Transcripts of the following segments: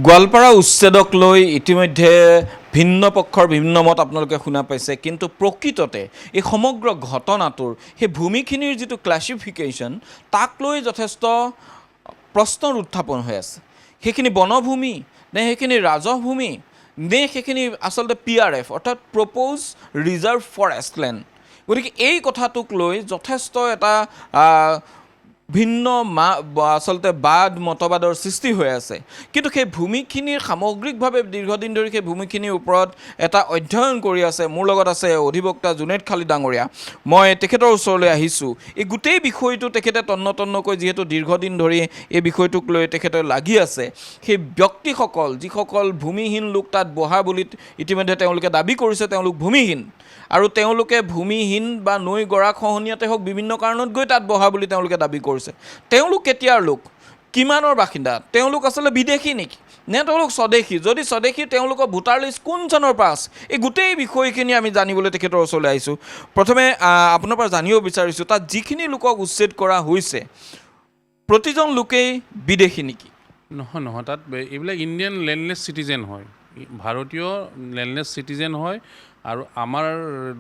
গোৱালপাৰা উচ্ছেদক লৈ ইতিমধ্যে ভিন্ন পক্ষৰ ভিন্ন মত আপোনালোকে শুনা পাইছে, কিন্তু প্ৰকৃততে এই সমগ্ৰ ঘটনাটোৰ সেই ভূমিখিনিৰ যিটো ক্লাছিফিকেশ্যন তাক লৈ যথেষ্ট প্ৰশ্নৰ উত্থাপন হৈ আছে। সেইখিনি বনভূমি নে সেইখিনি ৰাজহভূমি নে সেইখিনি আচলতে PRF অৰ্থাৎ প্ৰপ'জ ৰিজাৰ্ভ ফৰেষ্ট লেণ্ড। গতিকে এই কথাটোক লৈ যথেষ্ট এটা ভিন্ন আচলতে বাদ মতবাদৰ সৃষ্টি হৈ আছে। কিন্তু সেই ভূমিখিনিৰ সামগ্ৰিকভাৱে দীৰ্ঘদিন ধৰি সেই ভূমিখিনিৰ ওপৰত এটা অধ্যয়ন কৰি আছে মোৰ লগত আছে অধিবক্তা জুনেদ খালিদ ডাঙৰীয়া। মই তেখেতৰ ওচৰলৈ আহিছোঁ। এই গোটেই বিষয়টো তেখেতে তন্নতন্নকৈ যিহেতু দীৰ্ঘদিন ধৰি এই বিষয়টোক লৈ তেখেতে লাগি আছে, সেই ব্যক্তিসকল যিসকল ভূমিহীন লোক তাত বহা বুলি ইতিমধ্যে তেওঁলোকে দাবী কৰিছে তেওঁলোক ভূমিহীন, আৰু তেওঁলোকে ভূমিহীন বা নৈ গৰাখহনীয়াতে হওক বিভিন্ন কাৰণত গৈ তাত বহা বুলি তেওঁলোকে দাবী কৰিছে। তেওঁলোক কেতিয়াৰ লোক, কিমানৰ বাসিন্দা, তেওঁলোক আচলতে বিদেশী নেকি নে তেওঁলোক স্বদেশী? যদি স্বদেশী তেওঁলোকৰ ভোটাৰ লিষ্ট কোন চনৰ পৰা আছে? এই গোটেই বিষয়খিনি আমি জানিবলৈ তেখেতৰ ওচৰলৈ আহিছোঁ। প্ৰথমে আপোনাৰ পৰা জানিব বিচাৰিছোঁ, তাত যিখিনি লোকক উচ্ছেদ কৰা হৈছে প্ৰতিজন লোকেই বিদেশী নেকি? নহয়, তাত এইবিলাক ইণ্ডিয়ান লেণ্ডলেছ চিটিজেন হয়, ভাৰতীয় লেণ্ডলেছ চিটিজেন হয়। আৰু আমাৰ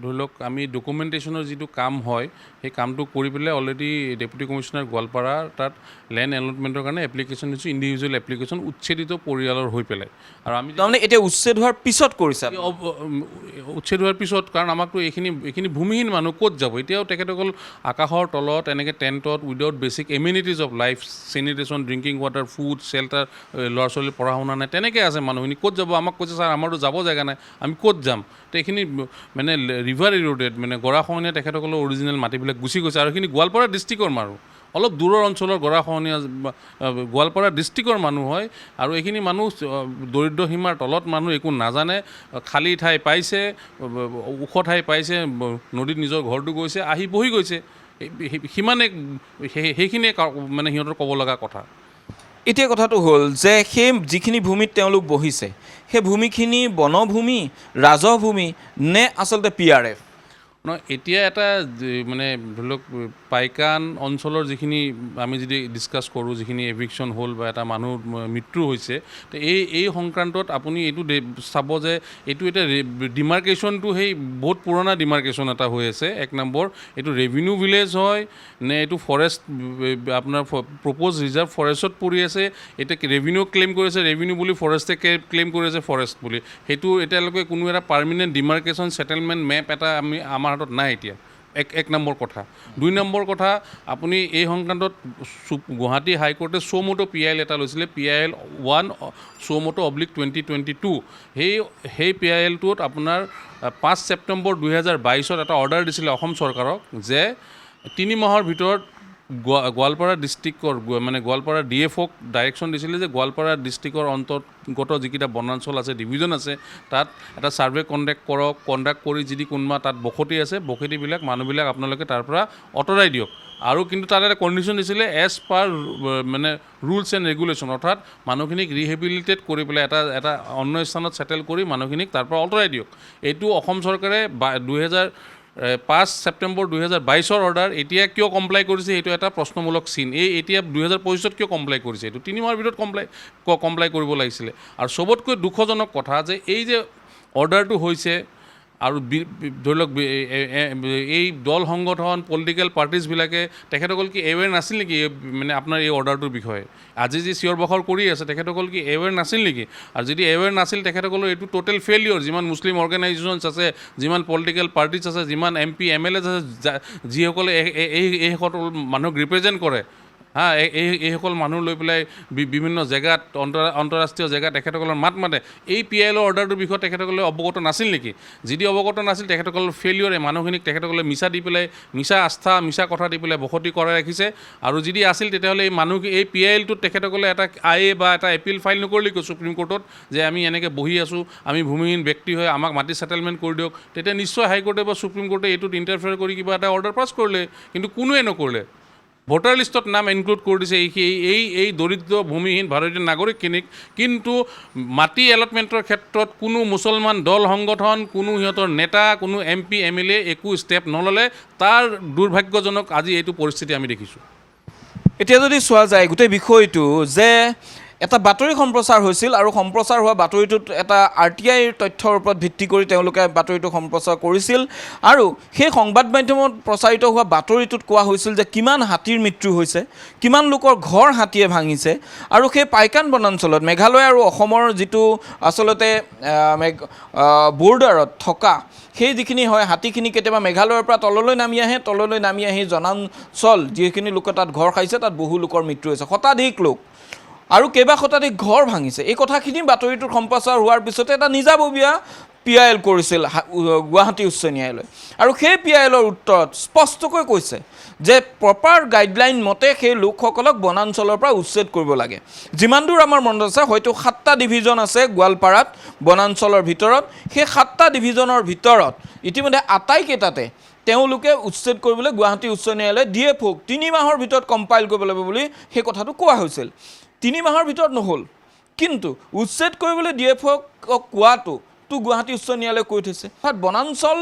ধৰি লওক আমি ডকুমেণ্টেশ্যনৰ যিটো কাম হয় সেই কামটো কৰি পেলাই অলৰেডি ডেপুটি কমিশ্যনাৰ গোৱালপাৰা তাত লেণ্ড এলটমেণ্টৰ কাৰণে এপ্লিকেশ্যন দিছোঁ, ইণ্ডিভিজুৱেল এপ্লিকেশ্যন উচ্ছেদিত পৰিয়ালৰ হৈ পেলাই। আৰু আমি তাৰমানে এতিয়া উচ্ছেদ হোৱাৰ পিছত কৰিছে? উচ্ছেদ হোৱাৰ পিছত, কাৰণ আমাকতো এইখিনি ভূমিহীন মানুহ ক'ত যাব? এতিয়াও তেখেতসকল আকাশৰ তলত এনেকৈ টেণ্টত without basic amenities of life, sanitation, drinking water, food, shelter, ল'ৰা ছোৱালীৰ পঢ়া শুনা নাই, তেনেকৈ আছে মানুহখিনি। ক'ত যাব? আমাক কৈছে ছাৰ আমাৰতো যাব জেগা নাই, আমি ক'ত যাম? তো এইখিনি মানে ৰিভাৰ ইৰোডেড, মানে গৰাখহনীয়া তেখেতসকলৰ অৰিজিনেল মাটিবিলাক গুচি গৈছে। আৰু এইখিনি গোৱালপাৰা ডিষ্ট্ৰিক্টৰ মানুহ, অলপ দূৰৰ অঞ্চলৰ গৰাখহনীয়া গোৱালপাৰা ডিষ্ট্ৰিক্টৰ মানুহ হয়। আৰু এইখিনি মানুহ দৰিদ্ৰ সীমাৰ তলত মানুহ, একো নাজানে, খালী ঠাই পাইছে, ওখ ঠাই পাইছে, নদীত নিজৰ ঘৰটো গৈছে, আহি বহি গৈছে, সিমানে সেইখিনিয়ে মানে সিহঁতৰ ক'ব লগা কথা। এতিয়া কথাটো হ'ল যে সেই যিখিনি ভূমিত তেওঁলোক বহিছে সেই ভূমিখিনি বনভূমি, ৰাজহভূমি নে আচলতে PRF? নহয়, এতিয়া এটা মানে ধৰি লওক পাইকান অঞ্চলৰ যিখিনি আমি যদি ডিছকাছ কৰোঁ, যিখিনি এভিকশ্যন হ'ল বা এটা মানুহ মৃত্যু হৈছে, তো এই সংক্ৰান্তত আপুনি এইটো চাব যে এইটো এতিয়া ডিমাৰ্কেশ্যনটো সেই বহুত পুৰণা ডিমাৰ্কেশ্যন এটা হৈ আছে। এক নম্বৰ, এইটো ৰেভিনিউ ভিলেজ হয় নে এইটো ফৰেষ্ট আপোনাৰ প্ৰপ'জ ৰিজাৰ্ভ ফৰেষ্টত পৰি আছে? এতিয়া ৰেভিনিউ ক্লেইম কৰিছে ৰেভিনিউ বুলি, ফৰেষ্টে ক্লেইম কৰি আছে ফৰেষ্ট বুলি। সেইটো এতিয়ালৈকে কোনো এটা পাৰ্মানেণ্ট ডিমাৰ্কেশ্যন ছেটেলমেণ্ট মেপ এটা আমাৰ হাতত নাই এতিয়া। এক নম্বৰ কথা। 2 নম্বৰ কথা, আপুনি এই সংক্ৰান্তত গুৱাহাটী হাইকোৰ্টে চমোটো PIL এটা লৈছিলে, PIL 1 চমোটো /2022। সেই PILটোত আপোনাৰ 5 ছেপ্টেম্বৰ 2022 এটা অৰ্ডাৰ দিছিলে অসম চৰকাৰক যে 3 মাহৰ ভিতৰত গোৱালপাৰা ডিষ্ট্ৰিক্টৰ মানে গোৱালপাৰা DFOক ডাইৰেকশ্যন দিছিলে যে গোৱালপাৰা ডিষ্ট্ৰিক্টৰ অন্তৰ্গত যিকেইটা বনাঞ্চল আছে, ডিভিজন আছে, তাত এটা ছাৰ্ভে কণ্ডাক্ট কৰি যদি কোনোবা তাত বসতি আছে, বসতিবিলাক মানুহবিলাক আপোনালোকে তাৰ পৰা আঁতৰাই দিয়ক। আৰু কিন্তু তাত এটা কণ্ডিশ্যন দিছিলে এজ পাৰ মানে ৰুলছ এণ্ড ৰেগুলেশ্যন, অৰ্থাৎ মানুহখিনিক ৰিহেবিলিটেট কৰি পেলাই এটা অন্য স্থানত ছেটেল কৰি মানুহখিনিক তাৰ পৰা আঁতৰাই দিয়ক। এইটো অসম চৰকাৰে 5 ছেপ্টেম্বৰ 2022 অৰ্ডাৰ এতিয়া কিয় কমপ্লাই কৰিছে, সেইটো এটা প্ৰশ্নমূলক চিন। এতিয়া 2025 কিয় কমপ্লাই কৰিছে? এইটো 3 মাহৰ ভিতৰত কমপ্লাই কৰিব লাগিছিলে। আৰু চবতকৈ দুখজনক কথা যে এই যে অৰ্ডাৰটো হৈছে, আৰু ধৰি লওক এই দল সংগঠন, পলিটিকেল পাৰ্টিজবিলাকে তেখেতসকল কি এৱেৰ নাছিল নেকি মানে আপোনাৰ এই অৰ্ডাৰটোৰ বিষয়ে? আজি যি চিঞৰ বাখৰ কৰি আছে তেখেতসকল কি এৱেৰ নাছিল নেকি? আৰু যদি এৱেৰ নাছিল, তেখেতসকলৰ এইটো টোটেল ফেইলিয়ৰ। যিমান মুছলিম অৰ্গেনাইজেশ্যনছ আছে, যিমান পলিটিকেল পাৰ্টিজ আছে, যিমান MP MLAs আছে, যিসকলে এইসকল মানুহক ৰিপ্ৰেজেণ্ট কৰে, এইসকল মানুহ লৈ পেলাই বিভিন্ন জেগাত, আন্তঃৰাষ্ট্ৰীয় জেগাত তেখেতসকলৰ মাত মাতে, এই PILৰ অৰ্ডাৰটোৰ বিষয়ে তেখেতসকলে অৱগত নাছিল নেকি? যদি অৱগত নাছিল, তেখেতসকলৰ ফেইলিয়ৰে মানুহখিনিক তেখেতসকলে মিছা দি পেলাই, মিছা আস্থা, মিছা কথা দি পেলাই বসতি কৰাই ৰাখিছে। আৰু যদি আছিল তেতিয়াহ'লে এই PILটোত তেখেতসকলে এটা IA বা এটা এপিল ফাইল নকৰিলে কিয় চুপ্ৰিম কোৰ্টত যে আমি এনেকৈ বহি আছোঁ, আমি ভূমিহীন ব্যক্তি হয়, আমাক মাটি ছেটেলমেণ্ট কৰি দিয়ক? তেতিয়া নিশ্চয় হাইকোৰ্টে বা চুপ্ৰিম কোৰ্টে এইটোত ইণ্টাৰফেয়াৰ কৰি কিবা এটা অৰ্ডাৰ পাছ কৰিলে, কিন্তু কোনোৱে নকৰিলে। ভোটাৰ লিষ্টত নাম ইনক্লুড কৰি দিছে এই দৰিদ্ৰ ভূমিহীন ভাৰতীয় নাগৰিকখিনিক, কিন্তু মাটি এলটমেণ্টৰ ক্ষেত্ৰত কোনো মুছলমান দল সংগঠন, কোনো সিহঁতৰ নেতা, কোনো MP MLA একো ষ্টেপ নল'লে। তাৰ দুৰ্ভাগ্যজনক আজি এইটো পৰিস্থিতি আমি দেখিছোঁ। এতিয়া যদি চোৱা যায় গোটেই বিষয়টো যে এটা বাতৰি সম্প্ৰচাৰ হৈছিল আৰু সম্প্ৰচাৰ হোৱা বাতৰিটোত এটা RTIৰ তথ্যৰ ওপৰত ভিত্তি কৰি তেওঁলোকে বাতৰিটো সম্প্ৰচাৰ কৰিছিল আৰু সেই সংবাদ মাধ্যমত প্ৰচাৰিত হোৱা বাতৰিটোত কোৱা হৈছিল যে কিমান হাতীৰ মৃত্যু হৈছে, কিমান লোকৰ ঘৰ হাতীয়ে ভাঙিছে আৰু সেই পাইকান বনাঞ্চলত মেঘালয় আৰু অসমৰ যিটো আচলতে বৰ্ডাৰত থকা সেই যিখিনি হয় হাতীখিনি কেতিয়াবা মেঘালয়ৰ পৰা তললৈ নামি আহি জনাঞ্চল যিখিনি লোকে তাত ঘৰ খাইছে তাত বহু লোকৰ মৃত্যু হৈছে, শতাধিক লোক আৰু কেইবা শতাধিক ঘৰ ভাঙিছে। এই কথাখিনি বাতৰিটোৰ সম্প্ৰচাৰ হোৱাৰ পিছতে এটা নিজাববীয়া PIL কৰিছিল গুৱাহাটী উচ্চ ন্যায়ালয় আৰু সেই PILৰ উত্তৰত স্পষ্টকৈ কৈছে যে প্ৰপাৰ গাইডলাইন মতে সেই লোকসকলক বনাঞ্চলৰ পৰা উচ্ছেদ কৰিব লাগে। যিমান দূৰ আমাৰ মনত আছে হয়তো 7টা ডিভিজন আছে গোৱালপাৰাত বনাঞ্চলৰ ভিতৰত, সেই 7টা ডিভিজনৰ ভিতৰত ইতিমধ্যে আটাইকেইটাতে তেওঁলোকে উচ্ছেদ কৰিবলৈ গুৱাহাটী উচ্চ ন্যায়ালয়ে DFOক 3 মাহৰ ভিতৰত কম্পাইল কৰিব লাগিব বুলি সেই কথাটো কোৱা হৈছিল। 3 মাহৰ ভিতৰত নহ'ল, কিন্তু উচ্ছেদ কৰিবলৈ DFOক কোৱাটো গুৱাহাটী উচ্চ ন্যায়ালয়ে কৈ থৈছে। অৰ্থাৎ বনাঞ্চল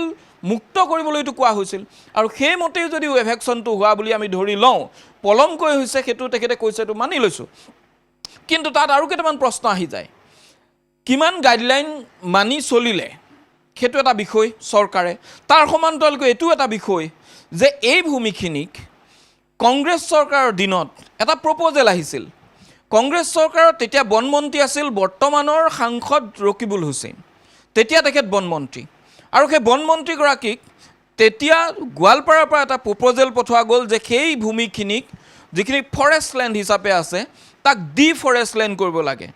মুক্ত কৰিবলৈতো কোৱা হৈছিল আৰু সেইমতেই যদি এভেকশ্যনটো হোৱা বুলি আমি ধৰি লওঁ, পলমকৈ হৈছে সেইটো তেখেতে কৈছে, এইটো মানি লৈছোঁ, কিন্তু তাত আৰু কেইটামান প্ৰশ্ন আহি যায়। কিমান গাইডলাইন মানি চলিলে সেইটো এটা বিষয় চৰকাৰে, তাৰ সমান্তৰালকৈ এইটো এটা বিষয় যে এই ভূমিখিনিক কংগ্ৰেছ চৰকাৰৰ দিনত এটা প্ৰপ'জেল আহিছিল। কংগ্ৰেছ চৰকাৰৰ তেতিয়া বনমন্ত্ৰী আছিল বৰ্তমানৰ সাংসদ ৰকিবুল হুছেইন, তেতিয়া তেখেত বনমন্ত্ৰী আৰু সেই বনমন্ত্ৰীগৰাকীক তেতিয়া গোৱালপাৰাৰ পৰা এটা প্ৰপ'জেল পঠোৱা গ'ল যে সেই ভূমিখিনিক যিখিনি ফৰেষ্ট লেণ্ড হিচাপে আছে তাক ডিফৰেষ্ট লেণ্ড কৰিব লাগে,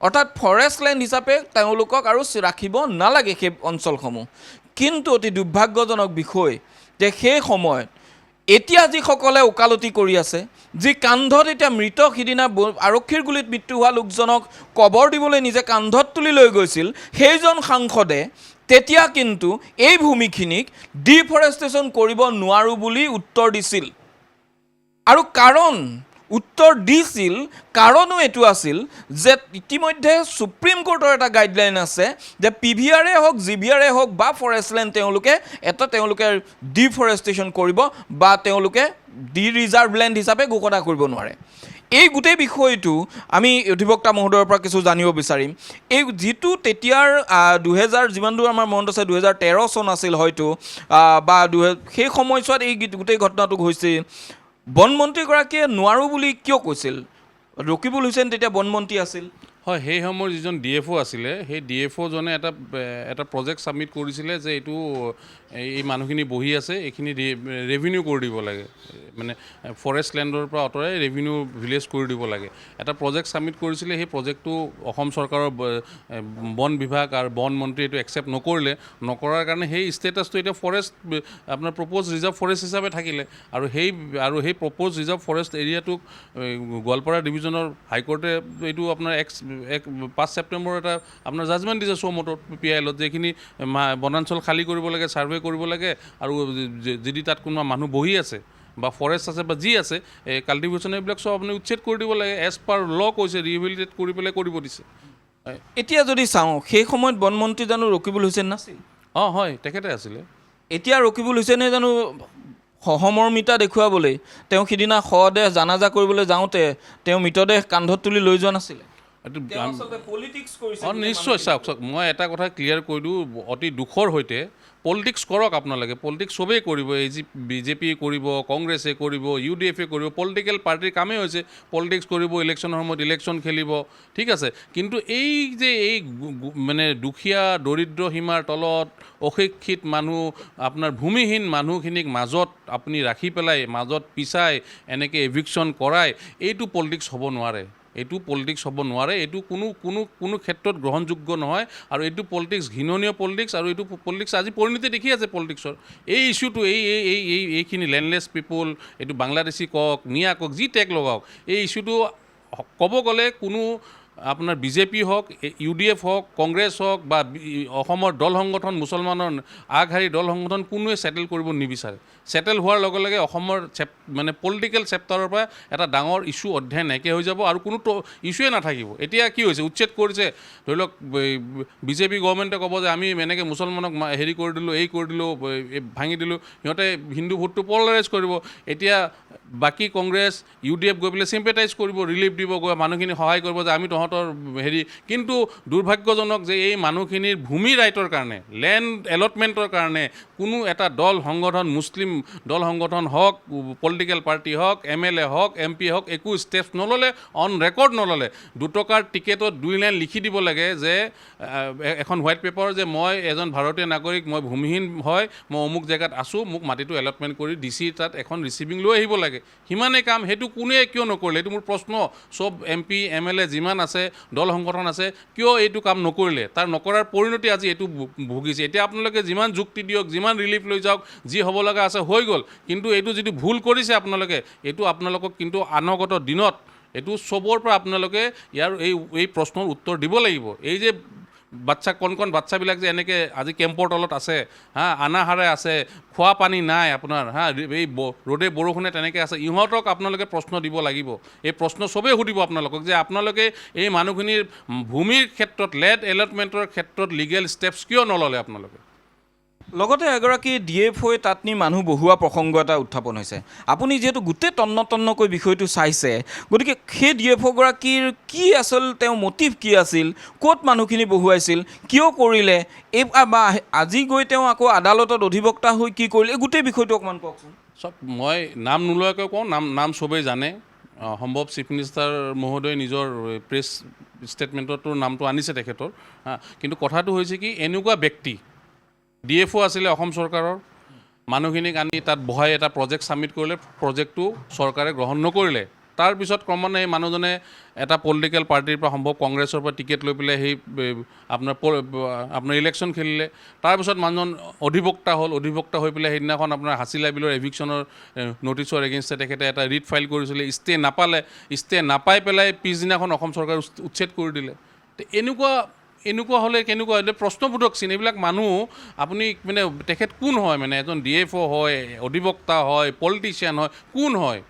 অৰ্থাৎ ফৰেষ্ট লেণ্ড হিচাপে তেওঁলোকক আৰু ৰাখিব নালাগে সেই অঞ্চলসমূহ। কিন্তু অতি দুৰ্ভাগ্যজনক বিষয় যে সেই সময়ত এতিয়া যিসকলে ওকালতি কৰি আছে, যি কান্ধত এতিয়া মৃত সিদিনা আৰক্ষীৰ গুলীত মৃত্যু হোৱা লোকজনক কবৰ দিবলৈ নিজে কান্ধত তুলি লৈ গৈছিল, সেইজন সাংসদে তেতিয়া কিন্তু এই ভূমিখিনিক ডিফৰেষ্টেশ্যন কৰিব নোৱাৰোঁ বুলি উত্তৰ দিছিল আৰু উত্তৰ দিছিল কাৰণো এইটো আছিল যে ইতিমধ্যে সুপ্ৰিম কোৰ্টৰ এটা গাইডলাইন আছে যে PVRএ হওক GVRএ হওক বা ফৰেষ্ট লেণ্ড তেওঁলোকে ডিফৰেষ্টেশ্যন কৰিব বা তেওঁলোকে ৰিজাৰ্ভ লেণ্ড হিচাপে ঘোষণা কৰিব নোৱাৰে। এই গোটেই বিষয়টো আমি অধিবক্তা মহোদয়ৰ পৰা কিছু জানিব বিচাৰিম। এই যিটো তেতিয়াৰ 2000 যিমান দূৰ আমাৰ মনত আছে 2013 চন আছিল হয়তো বা সেই সময়ছোৱাত এই গোটেই ঘটনাটো হৈছিল। বনমন্ত্ৰীগৰাকীয়ে নোৱাৰোঁ বুলি কিয় কৈছিল? ৰকিবুল হুছেইন তেতিয়া বনমন্ত্ৰী আছিল। হয়, সেই সময়ৰ যিজন DFO আছিলে সেই DFOজনে এটা প্ৰজেক্ট ছাবমিট কৰিছিলে যে এইটো এই মানুহখিনি বহি আছে, এইখিনি ৰেভিনিউ কৰি দিব লাগে, মানে ফৰেষ্ট লেণ্ডৰ পৰা আঁতৰাই ৰেভিনিউ ভিলেজ কৰি দিব লাগে। এটা প্ৰজেক্ট ছাবমিট কৰিছিলে, সেই প্ৰজেক্টটো অসম চৰকাৰৰ বন বিভাগ আৰু বন মন্ত্ৰী এইটো একচেপ্ট নকৰাৰ কাৰণে সেই ষ্টেটাছটো এতিয়া ফৰেষ্ট আপোনাৰ প্ৰপ'জ ৰিজাৰ্ভ ফৰেষ্ট হিচাপে থাকিলে আৰু সেই প্ৰপ'জ ৰিজাৰ্ভ ফৰেষ্ট এৰিয়াটোক গোৱালপাৰা ডিভিজনৰ হাইকোৰ্টে এইটো আপোনাৰ 5 ছেপ্টেম্বৰ এটা আপোনাৰ জাজমেণ্ট দিছে চৌমটত PILত যে এইখিনি বনাঞ্চল খালী কৰিব লাগে, ছাৰ্ভে কৰিব লাগে আৰু যদি তাত কোনোবা মানুহ বহি আছে বা ফৰেষ্ট আছে বা যি আছে কাল্টিভেশ্যন এইবিলাক চব আপুনি উচ্ছেদ কৰি দিব লাগে, এজ পাৰ ল কৈছে, ৰিহেবিলিটেট কৰি পেলাই কৰিব দিছে। এতিয়া যদি চাওঁ সেই সময়ত বনমন্ত্ৰী জানো ৰকিবুল হুছেইন নাছিল? হয়, তেখেতে আছিলে। এতিয়া ৰকিবুল হুছেইনে জানো সহমৰ্মিতা দেখুৱাবলৈ তেওঁ সিদিনা শৱদেহ জানাজা কৰিবলৈ যাওঁতে তেওঁ মৃতদেহ কান্ধত তুলি লৈ যোৱা নাছিলে? নিশ্চয়। চাওক মই এটা কথা ক্লিয়াৰ কৰি দিওঁ, অতি দুখৰ সৈতে পলিটিক্স কৰক আপোনালোকে, পলিটিক্স চবেই কৰিব, BJP কৰিব, কংগ্ৰেছে কৰিব, UDFে কৰিব, পলিটিকেল পাৰ্টিৰ কামেই হৈছে পলিটিক্স কৰিব, ইলেকশ্যনৰ সময়ত ইলেকশ্যন খেলিব, ঠিক আছে। কিন্তু এই মানে দুখীয়া দৰিদ্ৰ সীমাৰ তলত অশিক্ষিত মানুহ, আপোনাৰ ভূমিহীন মানুহখিনিক মাজত আপুনি ৰাখি পেলাই মাজত পিছাই এনেকৈ এভিকশ্যন কৰাই, এইটো পলিটিক্স হ'ব নোৱাৰে। এইটো কোনো ক্ষেত্ৰত গ্ৰহণযোগ্য নহয় আৰু এইটো পলিটিক্স ঘৃণনীয় পলিটিক্স আৰু এইটো পলিটিক্স আজি পৰিণতি দেখি আছে পলিটিক্সৰ। এই ইছ্যুটো এইখিনি লেণ্ডলেছ পিপুল, এইটো বাংলাদেশী কওক, মিয়া কওক, যি টেগ লগাওক, এই ইছ্যুটো ক'ব গ'লে কোনো আপোনাৰ বিজেপি হওক, UDF হওক, কংগ্ৰেছ হওক বা অসমৰ দল সংগঠন, মুছলমানৰ আগশাৰী দল সংগঠন কোনোৱে ছেটেল কৰিব নিবিচাৰে। ছেটেল হোৱাৰ লগে লগে অসমৰ মানে পলিটিকেল চেপ্টাৰৰ পৰা এটা ডাঙৰ ইছ্যু অধ্যায় নাইকিয়া হৈ যাব আৰু কোনো ইছ্যুৱে নাথাকিব। এতিয়া কি হৈছে, উচ্ছেদ কৰিছে, ধৰি লওক বিজেপি গভৰ্ণমেণ্টে ক'ব যে আমি এনেকৈ মুছলমানক হেৰি কৰি দিলোঁ, এই কৰি দিলোঁ, ভাঙি দিলোঁ, সিহঁতে হিন্দু ভোটটো পলাৰাইজ কৰিব। এতিয়া বাকী কংগ্ৰেছ, UDF গৈ পেলাই চিম্পেটাইজ কৰিব, ৰিলিফ দিব, গৈ মানুহখিনি সহায় কৰিব যে আমি তহঁতৰ হেৰি। কিন্তু দুৰ্ভাগ্যজনক যে এই মানুহখিনিৰ ভূমি ৰাইটৰ কাৰণে, লেণ্ড এলটমেণ্টৰ কাৰণে কোনো এটা দল সংগঠন, মুছলিম দল সংগঠন হওক, পলিটিকেল পাৰ্টি হওক, MLA হওক, MP হওক, একো ষ্টেপছ নল'লে, অন ৰেকৰ্ড নল'লে। 2 টকাৰ টিকেটত 2 লাইন লিখি দিব লাগে যে এখন হোৱাইট পেপাৰ যে মই এজন ভাৰতীয় নাগৰিক, মই ভূমিহীন হয়, মই অমুক জেগাত আছোঁ, মোক মাটিটো এলটমেণ্ট কৰি DC তাত এখন ৰিচিভিং লৈ আহিব লাগে। সিমানেই কাম। সেইটো কোনে কিয় নকৰিলে, এইটো মোৰ প্ৰশ্ন। চব MP MLA যিমান আছে, দল সংগঠন আছে, কিয় এইটো কাম নকৰিলে? তাৰ নকৰাৰ পৰিণতি আজি এইটো ভুগিছে। এতিয়া আপোনালোকে যিমান যুক্তি দিয়ক, যিমান ৰিলিফ লৈ যাওক, যি হ'ব লগা আছে হৈ গ'ল, কিন্তু এইটো যিটো ভুল কৰিছে আপোনালোকে, এইটো আপোনালোকক কিন্তু আনগত দিনত এইটো চবৰ পৰা আপোনালোকে এই প্ৰশ্নৰ উত্তৰ দিব লাগিব। এই যে কণ বাচ্চাবিলাক যে এনেকৈ আজি কেম্পৰ তলত আছে, আনাহাৰে আছে, খোৱা পানী নাই আপোনাৰ, এই ৰ'দে বৰষুণে তেনেকৈ আছে, ইহঁতক আপোনালোকে প্ৰশ্ন দিব লাগিব। এই প্ৰশ্ন চবেই সুধিব আপোনালোকক যে আপোনালোকে এই মানুহখিনিৰ ভূমিৰ ক্ষেত্ৰত, লেণ্ড এলটমেণ্টৰ ক্ষেত্ৰত লিগেল ষ্টেপছ কিয় নল'লে আপোনালোকে? লগতে এগৰাকী DFO তাত নি মানুহ বহোৱা প্ৰসংগ এটা উত্থাপন হৈছে। আপুনি যিহেতু গোটেই তন্নকৈ বিষয়টো চাইছে, গতিকে সেই DFO গৰাকীৰ কি আছিল, তেওঁৰ মটিভ কি আছিল, ক'ত মানুহখিনি বহুৱাইছিল, কিয় কৰিলে, এই বা আজি গৈ তেওঁ আকৌ আদালতত অধিবক্তা হৈ কি কৰিলে, এই গোটেই বিষয়টো অকণমান কওকচোন। মই নাম নোলোৱাকৈ কওঁ, নাম চবেই জানে। সম্ভৱ চিফ মিনিষ্টাৰ মহোদয়ে নিজৰ প্ৰেছ ষ্টেটমেণ্টতো নামটো আনিছে তেখেতৰ। কিন্তু কথাটো হৈছে কি, এনেকুৱা ব্যক্তি DFO আছিলে অসম চৰকাৰৰ, মানুহখিনিক আনি তাত বহাই এটা প্ৰজেক্ট ছাবমিট কৰিলে, প্ৰজেক্টটো চৰকাৰে গ্ৰহণ নকৰিলে। তাৰপিছত ক্ৰমান্বয়ে সেই মানুহজনে এটা পলিটিকেল পাৰ্টিৰ পৰা, সম্ভৱ কংগ্ৰেছৰ পৰা টিকেট লৈ পেলাই সেই আপোনাৰ ইলেকশ্যন খেলিলে। তাৰপিছত মানুহজন অধিবক্তা হ'ল, অধিবক্তা হৈ পেলাই সেইদিনাখন আপোনাৰ হাছিলা বিলৰ এভিকশ্যনৰ নটিছৰ এগেইনষ্টে তেখেতে এটা ৰিট ফাইল কৰিছিলে, ষ্টে নাপালে, ষ্টে নাপাই পেলাই পিছদিনাখন অসম চৰকাৰে উচ্ছেদ কৰি দিলে। এনেকুৱা হ'লে কেনেকুৱা হ'লে প্ৰশ্নবোধক চিন। এইবিলাক মানুহ আপুনি মানে তেখেত কোন হয়, মানে এজন DFO হয়, অধিবক্তা হয়, পলিটিচিয়ান হয়, কোন হয়?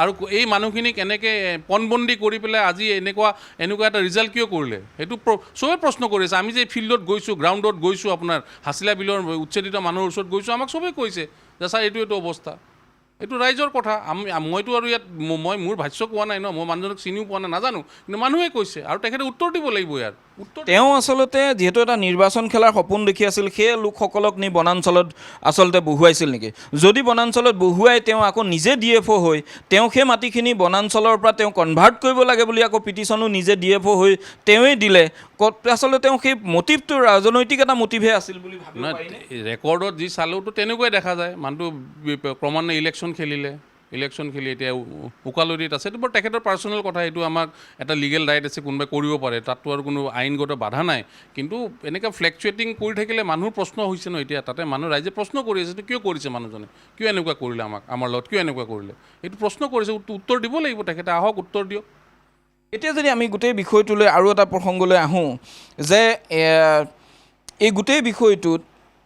আৰু এই মানুহখিনিক এনেকৈ পণবন্দী কৰি পেলাই আজি এনেকুৱা এটা ৰিজাল্ট কিয় কৰিলে, সেইটো চবেই প্ৰশ্ন কৰিছে। আমি যে ফিল্ডত গৈছোঁ, গ্ৰাউণ্ডত গৈছোঁ, আপোনাৰ হাছিলা বিলৰ উচ্ছেদিত মানুহৰ ওচৰত গৈছোঁ, আমাক চবেই কৈছে যে ছাৰ এইটো অৱস্থা। এইটো ৰাইজৰ কথা। মইতো আৰু ইয়াত মোৰ ভাষ্য কোৱা নাই ন, মই মানুহজনক চিনিও পোৱা নাই, নাজানো, কিন্তু মানুহে কৈছে আৰু তেখেতে উত্তৰ দিব লাগিব ইয়াৰ উত্তৰ। তেওঁ আচলতে যিহেতু এটা নিৰ্বাচন খেলাৰ সপোন দেখি আছিল, সেই লোকসকলক নি বনাঞ্চলত আচলতে বহুৱাইছিল নেকি? যদি বনাঞ্চলত বহুৱাই তেওঁ আকৌ নিজে DFO হৈ তেওঁ সেই মাটিখিনি বনাঞ্চলৰ পৰা তেওঁ কনভাৰ্ট কৰিব লাগে বুলি আকৌ পিটিশ্যনো নিজে DFO হৈ তেওঁৱেই দিলে, আচলতে তেওঁ সেই মটিভটো ৰাজনৈতিক এটা মটিভহে আছিল বুলি ভাবিব পাৰিনে? ৰেকৰ্ডত যি চালেওতো তেনেকুৱাই দেখা যায়। মানুহটো ক্ৰমান্বয়ে ইলেকশ্যন খেলি এতিয়া উকালতিত আছে। এইটো বাৰু তেখেতৰ পাৰ্চনেল কথা, এইটো আমাক এটা লিগেল ৰাইট আছে, কোনোবাই কৰিব পাৰে, তাততো আৰু কোনো আইনগত বাধা নাই। কিন্তু এনেকৈ ফ্লেকচুৱেটিং কৰি থাকিলে মানুহৰ প্ৰশ্ন হৈছে ন। এতিয়া তাতে ৰাইজে প্ৰশ্ন কৰি আছে, কিয় কৰিছে মানুহজনে, কিয় এনেকুৱা কৰিলে, আমাৰ লগত কিয় এনেকুৱা কৰিলে, এইটো প্ৰশ্ন কৰিছে, উত্তৰ দিব লাগিব তেখেতে। আহক উত্তৰ দিয়ক। এতিয়া যদি আমি গোটেই বিষয়টোলৈ আৰু এটা প্ৰসংগলৈ আহোঁ, যে এই গোটেই বিষয়টোত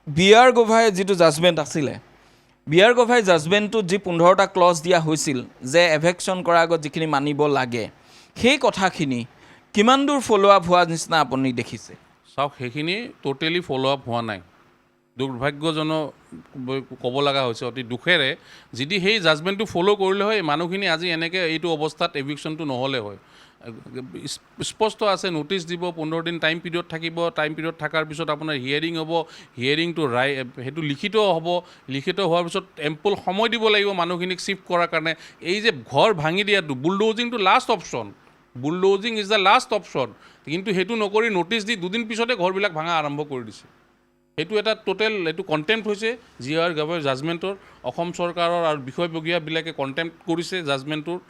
BR গভাইৰ যিটো জাজমেণ্ট আছিলে, BR গভাই জাজমেণ্টটোত যি 15টা ক্লজ দিয়া হৈছিল যে এভেকশ্যন কৰাৰ আগত যিখিনি মানিব লাগে, সেই কথাখিনি কিমান দূৰ ফ'ল' আপ হোৱা নিচিনা আপুনি দেখিছে? চাওক, সেইখিনি টোটেলি ফ'ল' আপ হোৱা নাই। দুৰ্ভাগ্যজনক ক'ব লগা হৈছে অতি দুখেৰে। যদি সেই জাজমেণ্টটো ফ'ল' কৰিলে হয়, মানুহখিনি আজি এনেকৈ এইটো অৱস্থাত এভিকশ্যনটো নহ'লে হয়। স্পষ্ট আছে, নটিচ দিব, 15 দিন টাইম পিৰিয়ড থাকিব, টাইম পিৰিয়ড থকাৰ পিছত আপোনাৰ হিয়াৰিং হ'ব, হিয়াৰিংটো সেইটো লিখিত হ'ব, লিখিত হোৱাৰ পিছত এম্পুল সময় দিব লাগিব মানুহখিনিক শ্বিফ্ট কৰাৰ কাৰণে। এই যে ঘৰ ভাঙি দিয়াটো, বুলড'জিংটো last option, bulldozing is the last option, কিন্তু সেইটো নকৰি নটিচ দি 2 দিন পিছতে ঘৰবিলাক ভাঙা আৰম্ভ কৰি দিছে। সেইটো এটা এইটো কণ্টেম্প্ট হৈছে GR গভাইৰ জাজমেণ্টৰ। অসম চৰকাৰৰ আৰু বিষয়ববীয়াবিলাকে কণ্টেম্প্ট কৰিছে জাজমেণ্টটোৰ।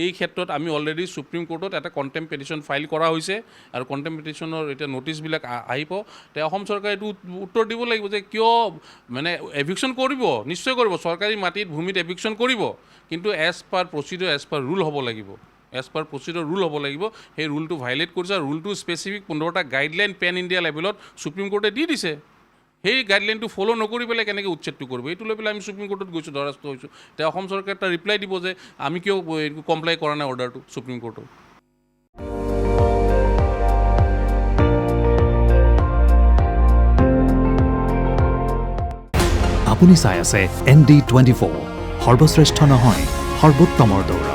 এই ক্ষেত্ৰত আমি অলৰেডি সুপ্ৰিম কোৰ্টত এটা কণ্টেম্প্ট পিটিশ্যন ফাইল কৰা হৈছে আৰু কণ্টেম্প্ট পিটিশ্যনৰ এতিয়া নটিচবিলাক আহিব। অসম চৰকাৰে এইটো উত্তৰ দিব লাগিব যে কিয় মানে এভিকশ্যন কৰিব, নিশ্চয় কৰিব, চৰকাৰী মাটিত ভূমিত এভিকশ্যন কৰিব, কিন্তু as per procedure, as per rule হ'ব লাগিব। এজ পাৰ প্ৰচিডিউৰ ৰুল হ'ব লাগিব সেই ৰুলটো ভাইলেট কৰিছে আৰু ৰুলটো স্পেচিফিক 15টা গাইডলাইন পেন ইণ্ডিয়া লেভেলত সুপ্ৰিম কোৰ্টে দি দিছে সেই গাইডলাইনটো ফ'ল' নকৰি পেলাই কেনেকৈ উচ্ছেদটো কৰিব এইটো লৈ পেলাই আমি সুপ্ৰিম কোৰ্টত গৈছোঁ দ্বাৰস্থ হৈছোঁ এতিয়া অসম চৰকাৰে এটা ৰিপ্লাই দিব যে আমি কিয় কমপ্লাই কৰা নাই অৰ্ডাৰটো সুপ্ৰিম কোৰ্টত আপুনি চাই আছে ND24 সৰ্বশ্ৰেষ্ঠ নহয় সৰ্বোত্তমৰ দৌৰা